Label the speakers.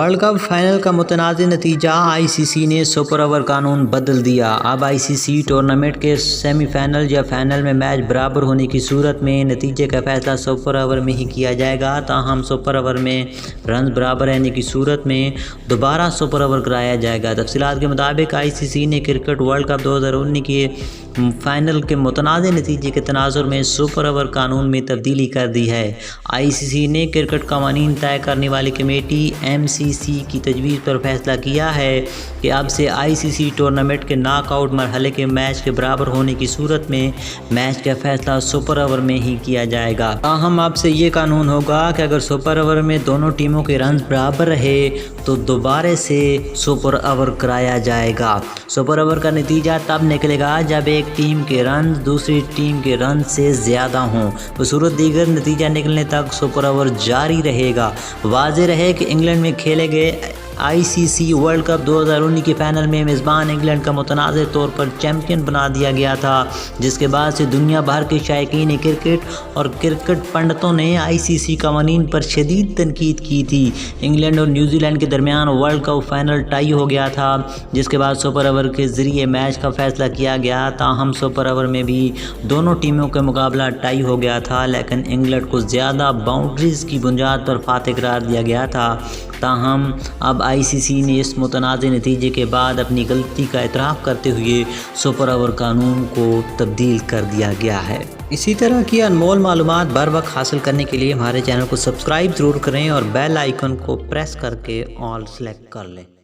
Speaker 1: World cup final کا متنازع نتیجہ آئی سی سی نے سپر اوور قانون بدل دیا۔ اب آئی سی سی ٹورنامنٹ کے سیمی فائنل یا فائنل میں میچ برابر ہونے کی صورت میں نتیجے کا فیصلہ سپر اوور میں ہی کیا جائے گا۔ تاہم سپر اوور میں رنز برابر رہنے کی صورت میں دوبارہ سپر اوور کرایا جائے گا۔ تفصیلات کے مطابق آئی سی سی نے کرکٹ ورلڈ کپ 2019 کے فائنل کے متنازع نتیجے کے تناظر میں سپر اوور قانون میں تبدیلی کر دی ہے۔ آئی سی سی نے کرکٹ قوانین طے کرنے والی کمیٹی ایم سی سی کی تجویز پر فیصلہ کیا ہے کہ اب سے آئی سی سی ٹورنامنٹ کے ناک آؤٹ مرحلے کے میچ کے برابر ہونے کی صورت میں میچ کا فیصلہ سپر اوور میں ہی کیا جائے گا۔ تاہم اب سے یہ قانون ہوگا کہ اگر سپر اوور میں دونوں ٹیموں کے رنز برابر رہے تو دوبارہ سے سپر اوور کرایا جائے گا۔ سپر اوور کا نتیجہ تب نکلے گا جب ایک ٹیم کے رنز دوسری ٹیم کے رنز سے زیادہ ہوں۔ بصورت دیگر نتیجہ نکلنے تک سپر اوور جاری رہے گا۔ واضح رہے کہ انگلینڈ میں کھیلے گئے آئی سی سی ورلڈ کپ 2019 کے فائنل میں میزبان انگلینڈ کا متنازع طور پر چیمپئن بنا دیا گیا تھا، جس کے بعد سے دنیا بھر کے شائقین کرکٹ اور کرکٹ پنڈتوں نے آئی سی سی قوانین پر شدید تنقید کی تھی۔ انگلینڈ اور نیوزی لینڈ کے درمیان ورلڈ کپ فائنل ٹائی ہو گیا تھا، جس کے بعد سپر اوور کے ذریعے میچ کا فیصلہ کیا گیا۔ تاہم سپر اوور میں بھی دونوں ٹیموں کا مقابلہ ٹائی ہو گیا تھا، لیکن انگلینڈ کو زیادہ باؤنڈریز کی بنیاد پر فاتح قرار دیا گیا تھا۔ تاہم اب آئی سی سی نے اس متنازع نتیجے کے بعد اپنی غلطی کا اعتراف کرتے ہوئے سپر اوور قانون کو تبدیل کر دیا گیا ہے۔ اسی طرح کی انمول معلومات بر وقت حاصل کرنے کے لیے ہمارے چینل کو سبسکرائب ضرور کریں اور بیل آئیکن کو پریس کر کے آل سلیکٹ کر لیں۔